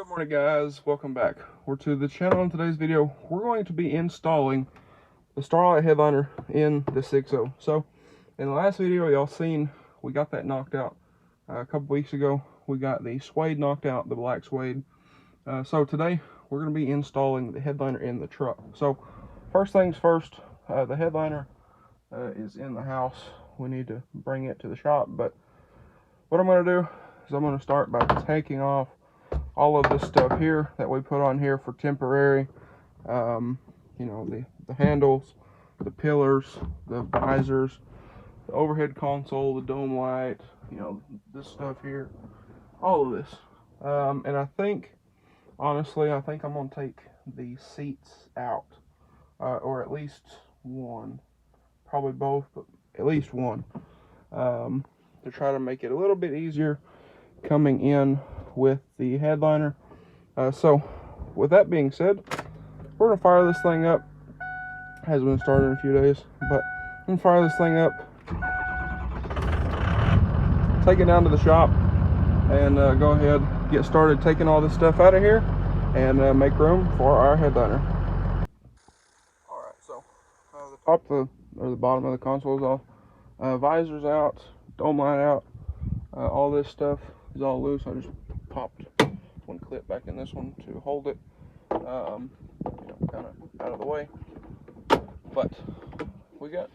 Morning guys, welcome back. We're to the channel. In today's video we're going to be installing the Starlight headliner in the 6.0. So in the last video y'all seen we got that knocked out a couple weeks ago. We got the suede knocked out, the black suede. So today we're going to be installing the headliner in the truck. So first things first, the headliner is in the house. We need to bring it to the shop, but what I'm going to do is I'm going to start by taking off all of this stuff here that we put on here for temporary, you know, the handles, the pillars, the visors, the overhead console, the dome light, you know, this stuff here, all of this. And I think, honestly, I think I'm going to take the seats out, or at least one, probably both, but at least one, to try to make it a little bit easier coming in with the headliner. So with that being said, we're gonna fire this thing up. It hasn't been started in a few days, but I'm gonna fire this thing up, take it down to the shop, and go ahead, get started taking all this stuff out of here and make room for our headliner. Alright, so the top or the bottom of the console is off, visors out, dome light out, all this stuff is all loose. I just popped one clip back in this one to hold it, you know, kind of out of the way. But we got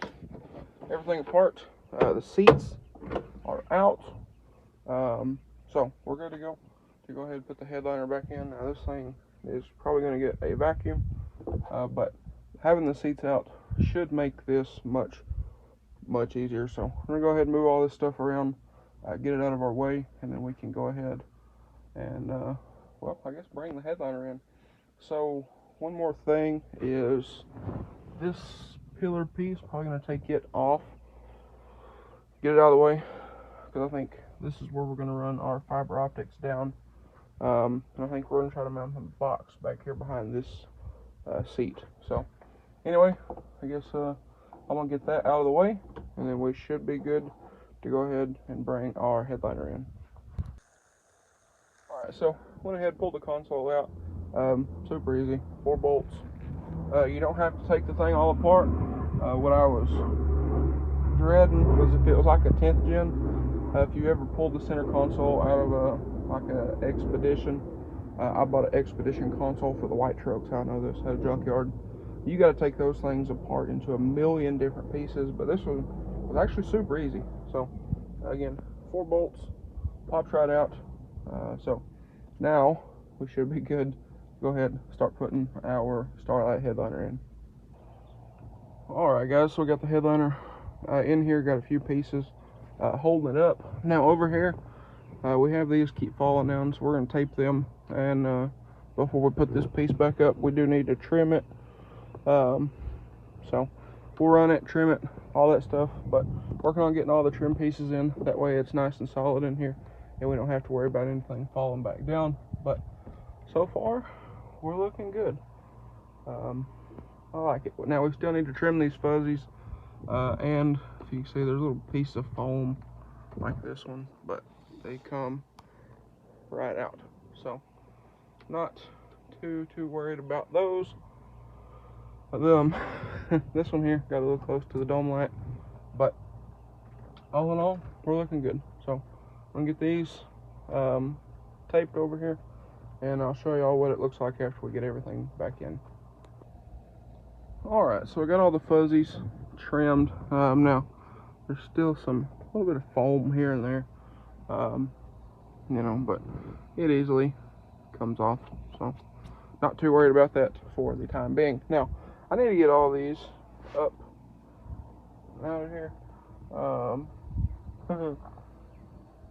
everything apart. The seats are out, so we're good to go ahead and put the headliner back in. Now this thing is probably going to get a vacuum, but having the seats out should make this much easier. So we're going to go ahead and move all this stuff around, get it out of our way, and then we can go ahead and well, I guess bring the headliner in. So one more thing is this pillar piece, probably going to take it off, get it out of the way, because I think this is where we're going to run our fiber optics down. And I think we're going to try to mount the box back here behind this seat. So anyway, I guess I'm going to get that out of the way, and then we should be good to go ahead and bring our headliner in. Alright, so went ahead, pulled the console out. Super easy, 4 bolts. You don't have to take the thing all apart. What I was dreading was if it was like a 10th gen. If you ever pulled the center console out of like a Expedition, I bought an Expedition console for the white trucks. I know this at a junkyard. You got to take those things apart into a million different pieces, but this one was actually super easy. So again, 4 bolts, pops right out. So now we should be good to go ahead and start putting our Starlight headliner in. Alright guys, so we got the headliner in here, got a few pieces holding it up. Now over here we have these keep falling down, so we're going to tape them, and before we put this piece back up we do need to trim it. So we'll run it, trim it, all that stuff, but working on getting all the trim pieces in, that way it's nice and solid in here and we don't have to worry about anything falling back down. But so far we're looking good. I like it. Now we still need to trim these fuzzies, and if you can see, there's a little piece of foam like this one, but they come right out, so not too worried about those. This one here got a little close to the dome light, but all in all we're looking good. So I'm gonna get these taped over here, and I'll show y'all what it looks like after we get everything back in. Alright, so I got all the fuzzies trimmed. Now there's still a little bit of foam here and there, you know, but it easily comes off, so not too worried about that for the time being. Now I need to get all these up and out of here,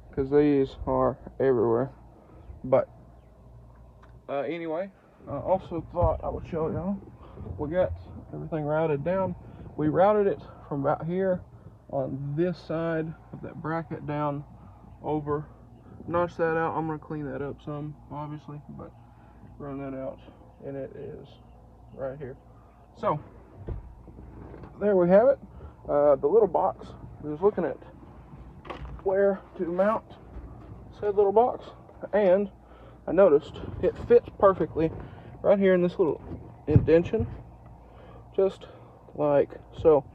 because these are everywhere. But anyway, I also thought I would show y'all, we got everything routed down. We routed it from about here on this side of that bracket down over, notch that out. I'm going to clean that up some, obviously, but run that out, and it is right here. So there we have it. The little box, we was looking at where to mount said little box, and I noticed it fits perfectly right here in this little indentation, just like so.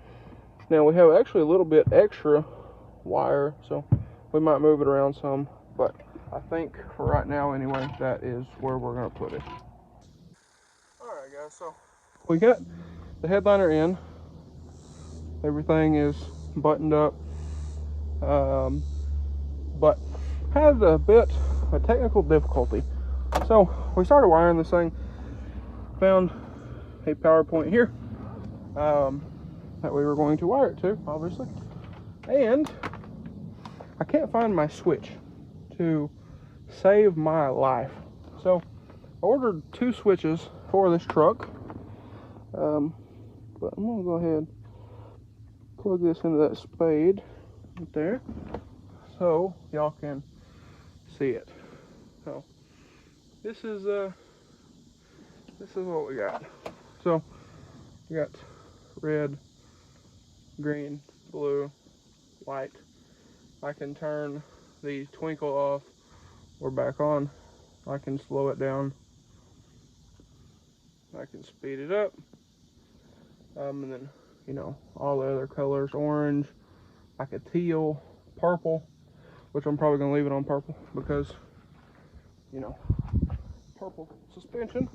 Now we have actually a little bit extra wire, so we might move it around some, but I think for right now anyway, that is where we're going to put it. Alright guys, so we got the headliner in. Everything is buttoned up, but had a bit of technical difficulty. So we started wiring this thing, found a power point here that we were going to wire it to, obviously, and I can't find my switch to save my life. So I ordered 2 switches for this truck, but I'm gonna go ahead and plug this into that spade right there so y'all can see it. So this is what we got. So we got red, green, blue, white. I can turn the twinkle off or back on. I can slow it down. I can speed it up. And then, you know, all the other colors, orange, like a teal, purple, which I'm probably going to leave it on purple because, you know, purple suspension.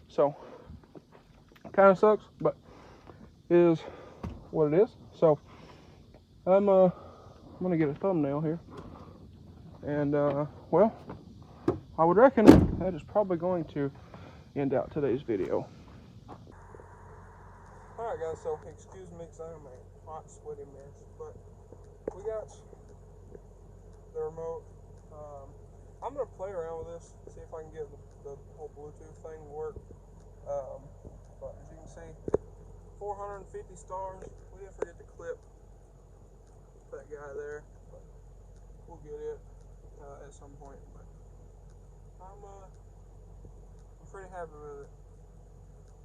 So, kind of sucks, but it is what it is. So, I'm going to get a thumbnail here. And, well, I would reckon that is probably going to end out today's video. Alright guys, so excuse me because I'm a hot, sweaty mess, but we got the remote. I'm going to play around with this, see if I can get the whole Bluetooth thing to work. But as you can see, 450 stars. We didn't forget to clip that guy there, but we'll get it at some point. But I'm pretty happy with it.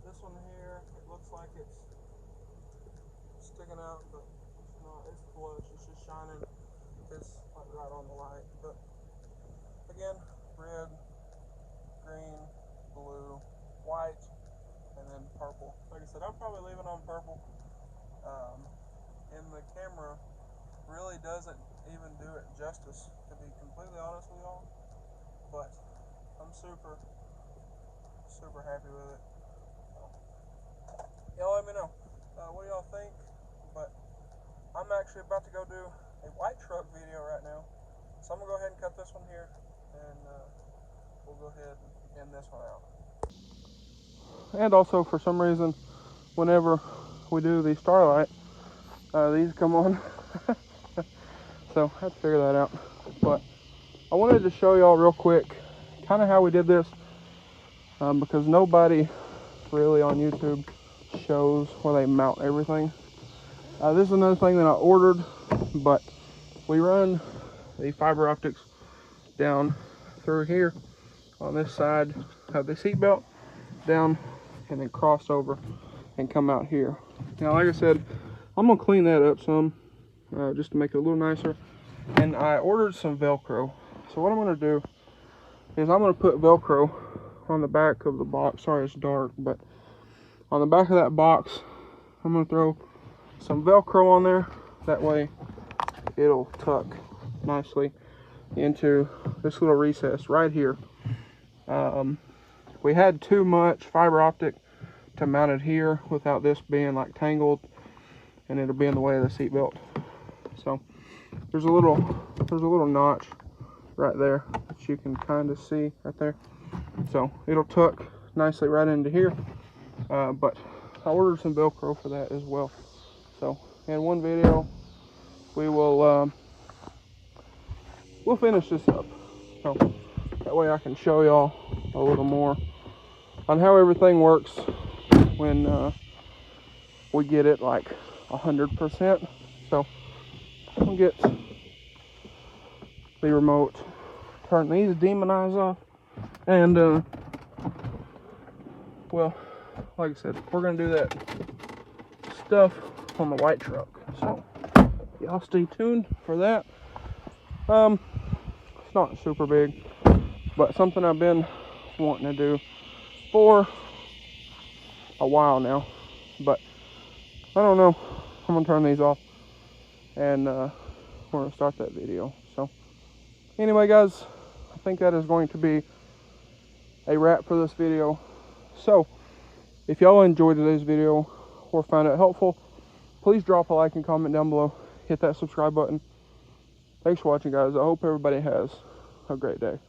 This one here, it looks like it's sticking out, but it's not. It's flush. It's just shining. It's like right on the light. But again, red, green, blue, white, and then purple. Like I said, I'll probably leave it on purple. And the camera really doesn't even do it justice, to be completely honest with y'all. But I'm super happy with it. Y'all let me know what y'all think. But I'm actually about to go do a white truck video right now, so I'm gonna go ahead and cut this one here, and we'll go ahead and end this one out. And also, for some reason, whenever we do the starlight, these come on. So I have to figure that out. But I wanted to show y'all real quick kind of how we did this, because nobody really on YouTube shows where they mount everything. This is another thing that I ordered, but we run the fiber optics down through here on this side of the seat belt, down and then cross over and come out here. Now, like I said, I'm gonna clean that up some, just to make it a little nicer. And I ordered some Velcro. So what I'm gonna do is I'm gonna put Velcro on the back of the box. Sorry, it's dark, but on the back of that box, I'm gonna throw some Velcro on there. That way it'll tuck nicely into this little recess right here. We had too much fiber optic to mount it here without this being like tangled, and it'll be in the way of the seat belt. So there's a little notch right there that you can kind of see right there. So it'll tuck nicely right into here. But I ordered some Velcro for that as well. So in one video, we will we'll finish this up. So that way I can show y'all a little more on how everything works when we get it like 100%. So I'm gonna get the remote, turn these demon eyes off, and well, like I said, we're gonna do that stuff on the white truck. So y'all stay tuned for that. It's not super big. but something I've been wanting to do for a while now. But I don't know. I'm gonna turn these off and we're gonna start that video. So anyway, guys, I think that is going to be a wrap for this video. So if y'all enjoyed today's video or found it helpful, please drop a like and comment down below. Hit that subscribe button. Thanks for watching, guys. I hope everybody has a great day.